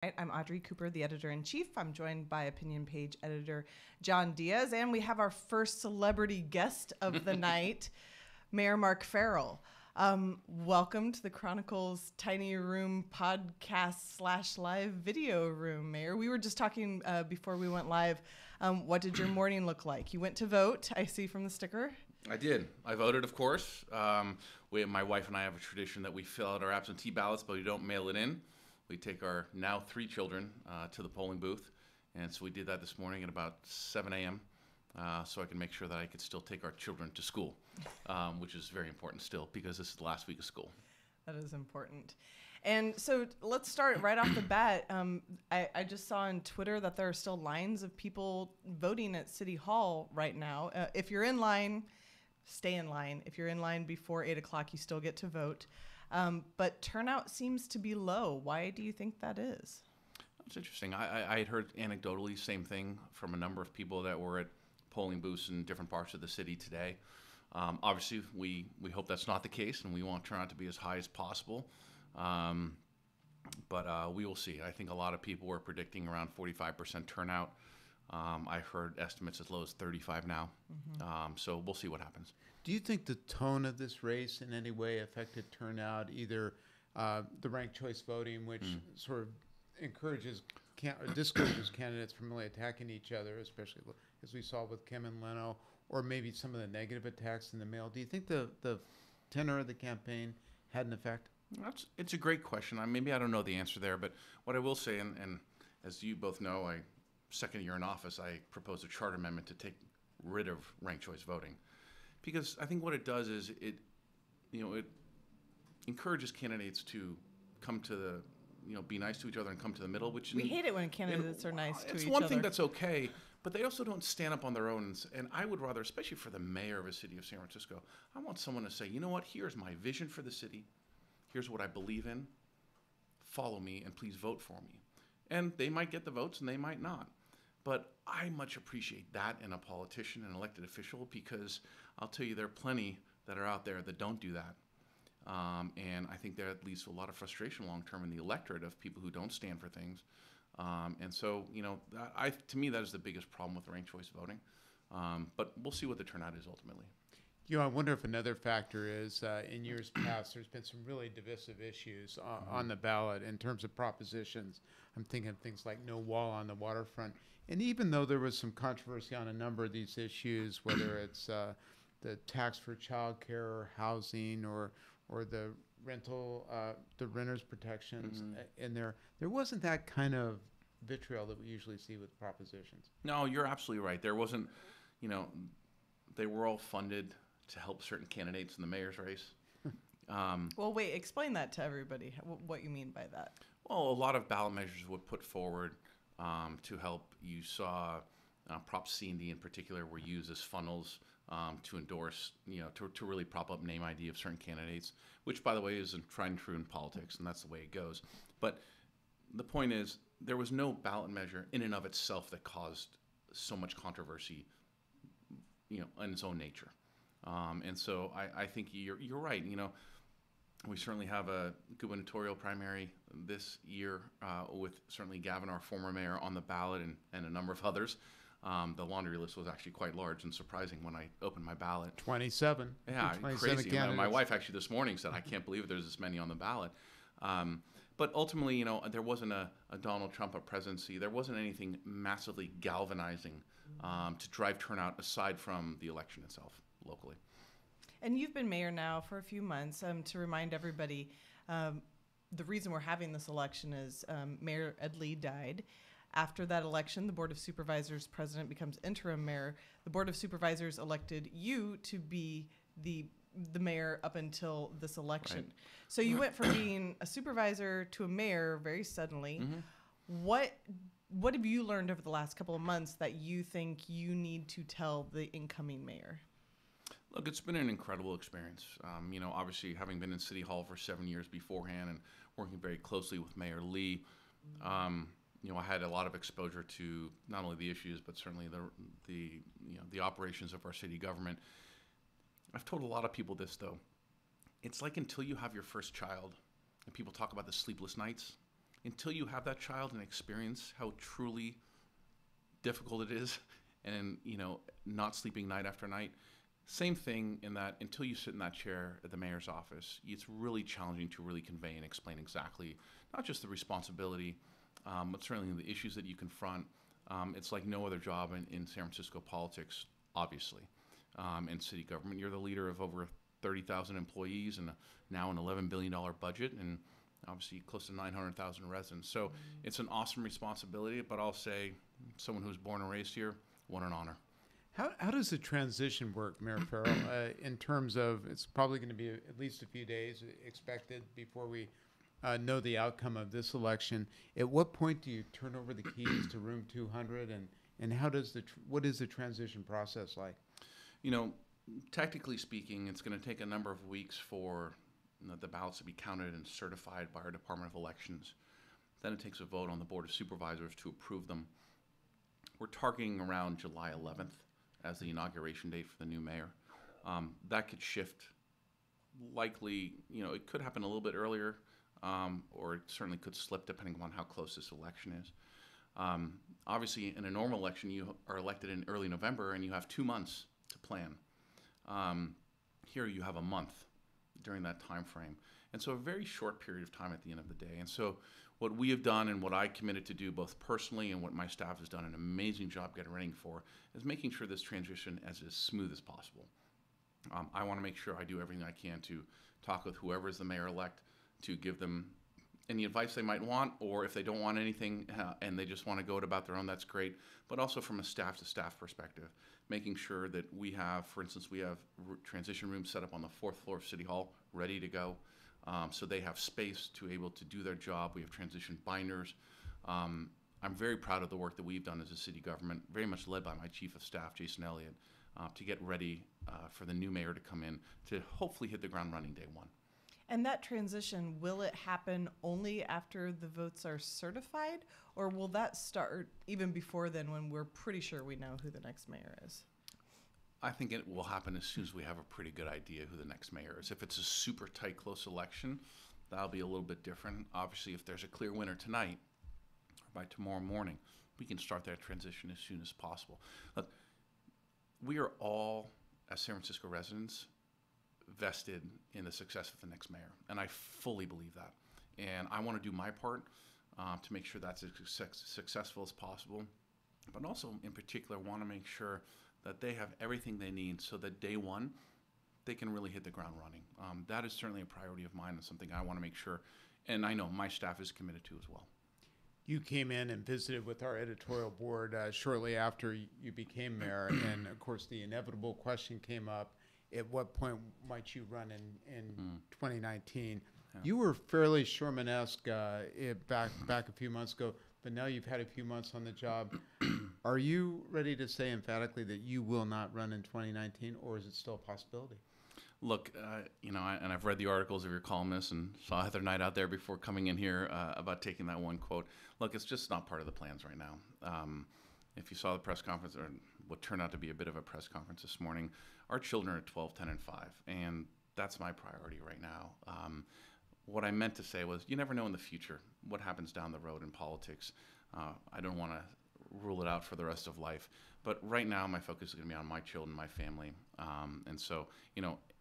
I'm Audrey Cooper, the editor-in-chief. I'm joined by opinion page editor John Diaz, and we have our first celebrity guest of the night, Mayor Mark Farrell. Welcome to the Chronicle's Tiny Room podcast / live video room, Mayor. We were just talking before we went live. What did your morning look like? You went to vote, I see from the sticker. I did. I voted, of course. My wife and I have a tradition that we fill out our absentee ballots, but we don't mail it in. We take our now 3 children to the polling booth, and so we did that this morning at about 7 a.m. So I can make sure that I could still take our children to school, which is very important still because this is the last week of school. That is important. And so let's start right off the bat. I just saw on Twitter that there are still lines of people voting at City Hall right now. If you're in line, stay in line. If you're in line before 8 o'clock, you still get to vote. But turnout seems to be low. Why do you think that is? That's interesting. I had heard anecdotally same thing from a number of people that were at polling booths in different parts of the city today. Obviously, we hope that's not the case, and we want turnout to be as high as possible. But we will see. I think a lot of people were predicting around 45% turnout. I've heard estimates as low as 35 now. So we'll see what happens. Do you think the tone of this race in any way affected turnout, either the ranked choice voting, which sort of encourages or discourages candidates from really attacking each other, especially as we saw with Kim and Leno, or maybe some of the negative attacks in the mail? Do you think the tenor of the campaign had an effect? It's a great question. Maybe I don't know the answer there, but what I will say, and as you both know, second year in office, I proposed a charter amendment to take rid of ranked choice voting. Because I think what it does is it encourages candidates to come to the, be nice to each other and come to the middle. Which we hate it when candidates are nice to each other. It's one thing that's okay, but they also don't stand up on their own. And I would rather, especially for the mayor of a city of San Francisco, I want someone to say, you know what, here's my vision for the city. Here's what I believe in. Follow me and please vote for me. And they might get the votes and they might not. But I much appreciate that in a politician, an elected official, because I'll tell you, there are plenty that are out there that don't do that. And I think there leads to a lot of frustration long-term in the electorate of people who don't stand for things. And so, to me, that is the biggest problem with ranked choice voting. But we'll see what the turnout is ultimately. I wonder if another factor is in years past, there's been some really divisive issues on the ballot in terms of propositions. I'm thinking of things like no wall on the waterfront. And even though there was some controversy on a number of these issues, whether it's the tax for child care or housing or the renter's protections in there wasn't that kind of vitriol that we usually see with propositions. No, you're absolutely right. There wasn't, they were all funded to help certain candidates in the mayor's race. Well, wait, explain that to everybody, what you mean by that. Well, a lot of ballot measures were put forward to help. You saw Prop C and D in particular were used as funnels to endorse, to really prop up name ID of certain candidates, which, by the way, is tried and true in politics, and that's the way it goes. But the point is, there was no ballot measure in and of itself that caused so much controversy, in its own nature. And so I think you're right. We certainly have a gubernatorial primary this year with certainly Gavin, our former mayor, on the ballot and a number of others. The laundry list was actually quite large and surprising when I opened my ballot. 27. Yeah, 27 crazy. Candidates. My wife actually this morning said, I can't believe there's this many on the ballot. But ultimately, there wasn't a Donald Trump presidency. There wasn't anything massively galvanizing to drive turnout aside from the election itself locally. And you've been mayor now for a few months. To remind everybody, the reason we're having this election is Mayor Ed Lee died. After that election, the Board of Supervisors president becomes interim mayor. The Board of Supervisors elected you to be the mayor up until this election. Right. So you went from being a supervisor to a mayor very suddenly. What have you learned over the last couple of months that you think you need to tell the incoming mayor? Look, it's been an incredible experience. Obviously, having been in City Hall for 7 years beforehand and working very closely with Mayor Lee, I had a lot of exposure to not only the issues but certainly the operations of our city government. I've told a lot of people this though. It's like until you have your first child, and people talk about the sleepless nights. until you have that child and experience how truly difficult it is, and not sleeping night after night. Same thing in that until you sit in that chair at the mayor's office, it's really challenging to really convey and explain exactly not just the responsibility, but certainly the issues that you confront. It's like no other job in San Francisco politics, obviously. In city government, you're the leader of over 30,000 employees and now an $11 billion budget, and obviously close to 900,000 residents. So it's an awesome responsibility, but I'll say, someone who's born and raised here, what an honor. How does the transition work, Mayor Farrell, in terms of, it's probably going to be at least a few days expected before we know the outcome of this election. At what point do you turn over the keys to room 200, and how does what is the transition process like? Technically speaking, it's going to take a number of weeks for the ballots to be counted and certified by our Department of Elections. Then it takes a vote on the Board of Supervisors to approve them. We're targeting around July 11th as the inauguration date for the new mayor. That could shift. Likely, it could happen a little bit earlier, or it certainly could slip depending on how close this election is. Obviously, in a normal election, you are elected in early November, and you have 2 months to plan. Here, you have a month during that time frame, and so a very short period of time at the end of the day. And so, what we have done and what I committed to do, both personally and what my staff has done an amazing job getting ready for, is making sure this transition is as smooth as possible. I want to make sure I do everything I can to talk with whoever is the mayor-elect to give them any advice they might want, or if they don't want anything and they just want to go it about their own, that's great. But also from a staff-to-staff perspective, making sure that we have, for instance, we have transition rooms set up on the 4th floor of City Hall, ready to go. So they have space to able to do their job. We have transition binders. I'm very proud of the work that we've done as a city government, very much led by my chief of staff, Jason Elliott, to get ready for the new mayor to come in to hopefully hit the ground running day one. And that transition, will it happen only after the votes are certified, or will that start even before then when we're pretty sure we know who the next mayor is? I think it will happen as soon as we have a pretty good idea who the next mayor is. If it's a super tight, close election, that'll be a little bit different. Obviously, if there's a clear winner tonight or by tomorrow morning, we can start that transition as soon as possible. Look, we are all, as San Francisco residents, vested in the success of the next mayor, and I fully believe that. And I want to do my part to make sure that's as successful as possible, but also in particular want to make sure that they have everything they need so that day one they can really hit the ground running. That is certainly a priority of mine and something I want to make sure, and I know my staff is committed to as well. You came in and visited with our editorial board shortly after you became mayor, and of course the inevitable question came up: at what point might you run in 2019? Yeah. You were fairly Sherman-esque back a few months ago, but now you've had a few months on the job. Are you ready to say emphatically that you will not run in 2019, or is it still a possibility? Look, and I've read the articles of your columnists and saw Heather Knight out there before coming in here about taking that one quote. Look, it's just not part of the plans right now. If you saw the press conference, or what turned out to be a bit of a press conference this morning, our children are 12, 10, and 5, and that's my priority right now. What I meant to say was, you never know in the future what happens down the road in politics. I don't want to rule it out for the rest of life, but right now my focus is going to be on my children, my family, and so,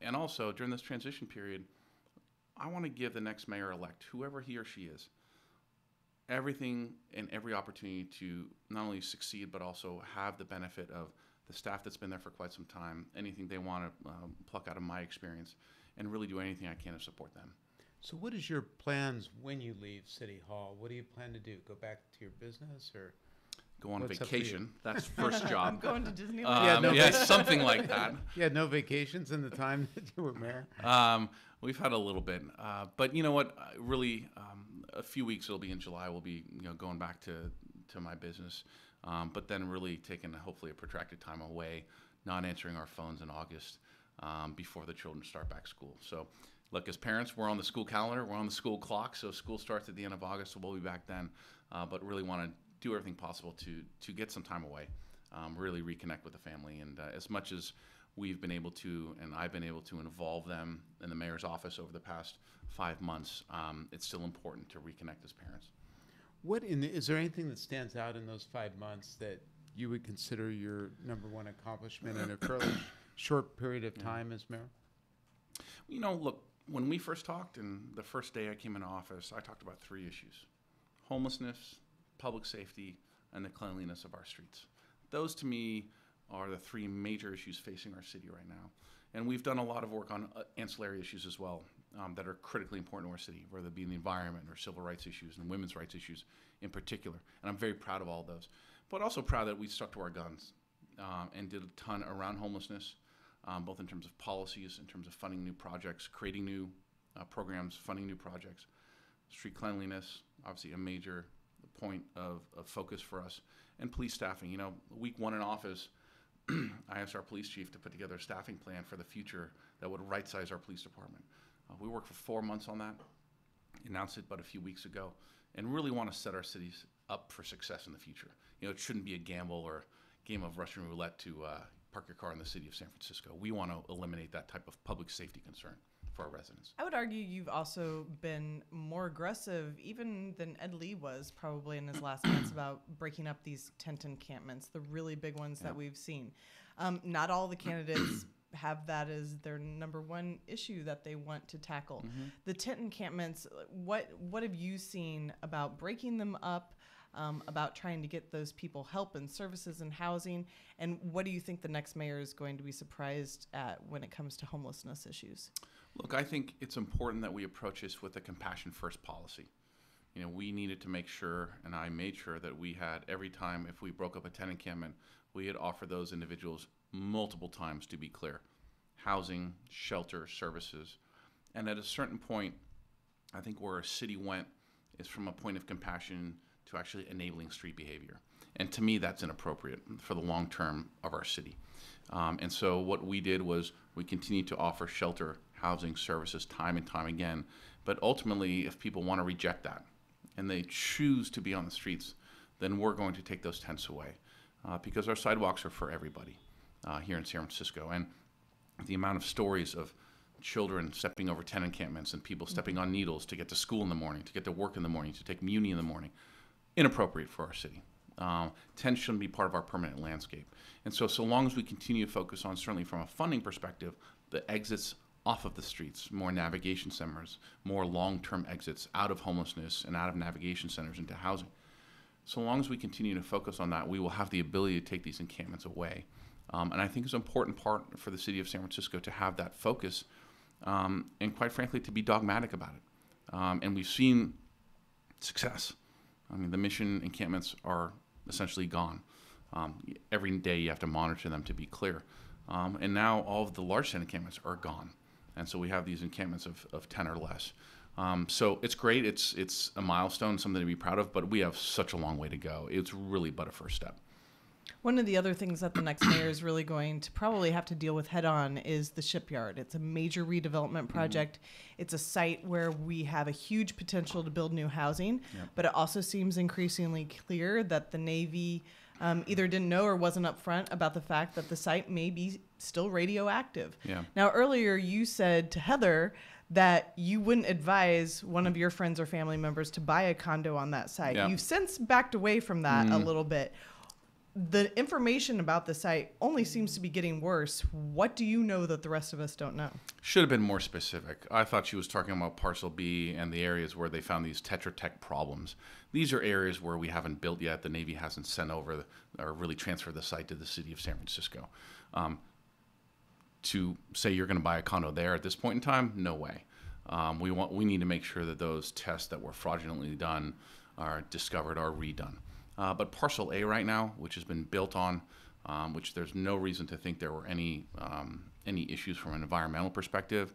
and also during this transition period, I want to give the next mayor-elect, whoever he or she is, everything and every opportunity to not only succeed, but also have the benefit of the staff that's been there for quite some time, anything they want to pluck out of my experience, and really do anything I can to support them. So what is your plans when you leave City Hall? What do you plan to do? Go back to your business, or go on vacation? That's first job. I'm going to Disneyland. Yeah, something like that. You had no vacations in the time that you were mayor? We've had a little bit, but you know what? Really, a few weeks it'll be in July. We'll be going back to my business, but then really taking hopefully a protracted time away, not answering our phones in August before the children start back school. So. Look, as parents, we're on the school calendar, we're on the school clock, so school starts at the end of August, so we'll be back then. But really want to do everything possible to get some time away, really reconnect with the family. And as much as we've been able to, and I've been able to involve them in the mayor's office over the past 5 months, it's still important to reconnect as parents. Is there anything that stands out in those 5 months that you would consider your number one accomplishment in a fairly short period of time as mayor? Look, when we first talked, and the first day I came into office, I talked about 3 issues: homelessness, public safety, and the cleanliness of our streets. Those, to me, are the 3 major issues facing our city right now. And we've done a lot of work on ancillary issues as well that are critically important to our city, whether it be in the environment or civil rights issues and women's rights issues in particular. And I'm very proud of all those. But also proud that we stuck to our guns and did a ton around homelessness, both in terms of policies, in terms of funding new projects, creating new programs, funding new projects. Street cleanliness, obviously a major point of focus for us. And police staffing. Week 1 in office, I asked our police chief to put together a staffing plan for the future that would right-size our police department. We worked for 4 months on that, announced it but a few weeks ago, and really want to set our cities up for success in the future. It shouldn't be a gamble or game of Russian roulette to park your car in the city of San Francisco. We want to eliminate that type of public safety concern for our residents. I would argue you've also been more aggressive even than Ed Lee was probably in his last months about breaking up these tent encampments, the really big ones that we've seen. Not all the candidates have that as their number one issue that they want to tackle. Mm-hmm. The tent encampments, what have you seen about breaking them up, about trying to get those people help and services and housing, and what do you think the next mayor is going to be surprised at when it comes to homelessness issues? Look, I think it's important that we approach this with a compassion first policy. We needed to make sure, and I made sure, that we had every time if we broke up a tent encampment, we had offered those individuals multiple times, to be clear, housing, shelter, services. And at a certain point, I think where a city went is from a point of compassion to actually enabling street behavior. And to me, that's inappropriate for the long term of our city. And so what we did was we continued to offer shelter, housing, services time and time again. But ultimately, if people want to reject that and they choose to be on the streets, then we're going to take those tents away because our sidewalks are for everybody here in San Francisco. And the amount of stories of children stepping over tent encampments and people stepping on needles to get to school in the morning, to get to work in the morning, to take muni in the morning, inappropriate for our city. Tents shouldn't be part of our permanent landscape. And so long as we continue to focus on, certainly from a funding perspective, the exits off of the streets, more navigation centers, more long-term exits out of homelessness and out of navigation centers into housing. So long as we continue to focus on that, we will have the ability to take these encampments away. And I think it's an important part for the city of San Francisco to have that focus and, quite frankly, to be dogmatic about it. And we've seen success. I mean, the mission encampments are essentially gone. Every day you have to monitor them, to be clear. And now all of the large tent encampments are gone. And so we have these encampments of 10 or less. So it's great. It's a milestone, something to be proud of, but we have such a long way to go. It's really but a first step. One of the other things that the next mayor is really going to probably have to deal with head on is the Shipyard. It's a major redevelopment project. Mm-hmm. It's a site where we have a huge potential to build new housing, but it also seems increasingly clear that the Navy either didn't know or wasn't upfront about the fact that the site may be still radioactive. Yeah. Now, earlier you said to Heather that you wouldn't advise one of your friends or family members to buy a condo on that site. Yeah. You've since backed away from that a little bit. The information about the site only seems to be getting worse. What do you know that the rest of us don't know? Should have been more specific. I thought she was talking about Parcel B and the areas where they found these Tetra Tech problems. These are areas where we haven't built yet. The Navy hasn't sent over or really transferred the site to the city of San Francisco. To say you're going to buy a condo there at this point in time, no way. We need to make sure that those tests that were fraudulently done are discovered or redone. But Parcel A right now, which has been built on, which there's no reason to think there were any issues from an environmental perspective,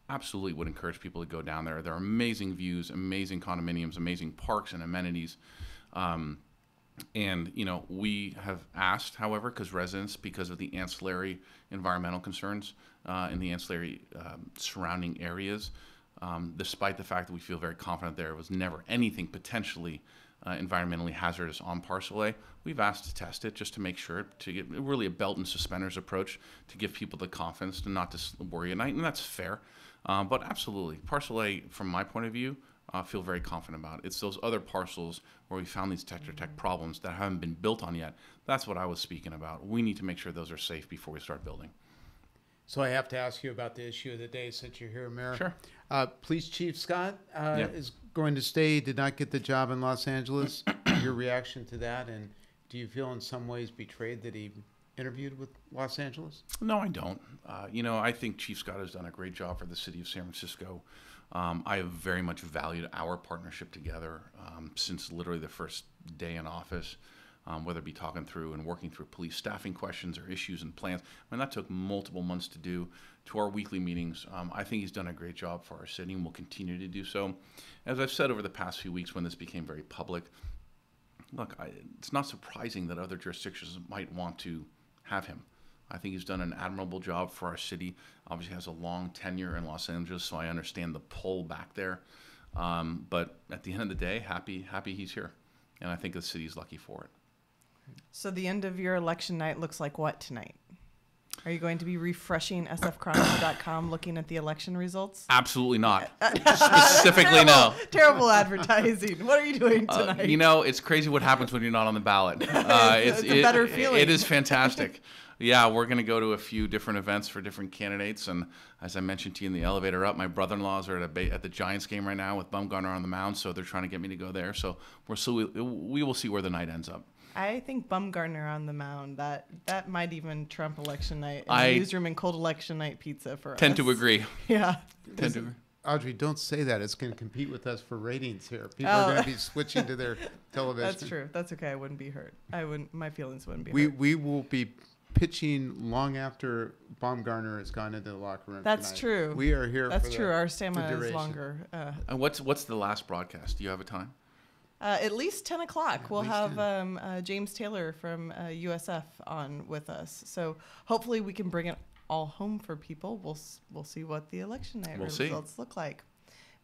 absolutely would encourage people to go down there. There are amazing views, amazing condominiums, amazing parks and amenities. And, we have asked, however, because of the ancillary environmental concerns in the ancillary surrounding areas, despite the fact that we feel very confident there was never anything potentially environmentally hazardous on Parcel A, we've asked to test it just to make sure, to get really a belt and suspenders approach to give people the confidence to not to worry at night, and that's fair. But absolutely, Parcel A, from my point of view, feel very confident about. It's those other parcels where we found these Tetra Tech problems that haven't been built on yet. That's what I was speaking about. We need to make sure those are safe before we start building. So I have to ask you about the issue of the day since you're here, Mayor. Sure. Police Chief Scott is going to stay, did not get the job in Los Angeles. Your reaction to that, and do you feel in some ways betrayed that he interviewed with Los Angeles? No, I don't. I think Chief Scott has done a great job for the city of San Francisco. I have very much valued our partnership together since literally the first day in office, whether it be talking through and working through police staffing questions or issues and plans. I mean, that took multiple months to do, to our weekly meetings. I think he's done a great job for our city and will continue to do so. As I've said over the past few weeks when this became very public, look, it's not surprising that other jurisdictions might want to have him. I think he's done an admirable job for our city. Obviously has a long tenure in Los Angeles, so I understand the pull back there. But at the end of the day, happy he's here. And I think the city's lucky for it. So the end of your election night looks like what tonight? Are you going to be refreshing sfchronicle.com looking at the election results? Absolutely not. Specifically, no. Terrible advertising. What are you doing tonight? It's crazy what happens when you're not on the ballot. It's a better feeling. It is fantastic. Yeah, we're going to go to a few different events for different candidates. And as I mentioned to you in the elevator up, my brother-in-laws are at the Giants game right now with Bumgarner on the mound, so they're trying to get me to go there. So we will see where the night ends up. I think Bumgarner on the mound, that might even trump election night and newsroom and cold election night pizza for us. Tend to agree. Yeah. Tend to agree. Audrey, don't say that. It's going to compete with us for ratings here. People are going to be switching to their television. That's true. That's okay. I wouldn't be hurt. My feelings wouldn't be hurt. We will be pitching long after Baumgartner has gone into the locker room. That's tonight. True. We are here. That's true. Our stamina is longer. And what's the last broadcast? Do you have a time? At least 10 o'clock. We'll have James Taylor from USF on with us. So hopefully we can bring it all home for people. We'll see what the election night results look like.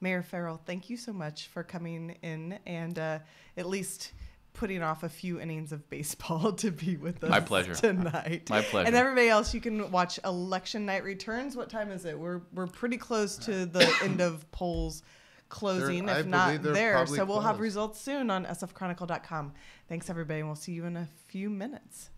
Mayor Farrell, thank you so much for coming in and at least putting off a few innings of baseball to be with us. My pleasure. Tonight. My pleasure. And everybody else, you can watch Election Night Returns. What time is it? We're pretty close to the end of polls closing, if not there. So we'll have results soon on sfchronicle.com. Thanks, everybody, and we'll see you in a few minutes.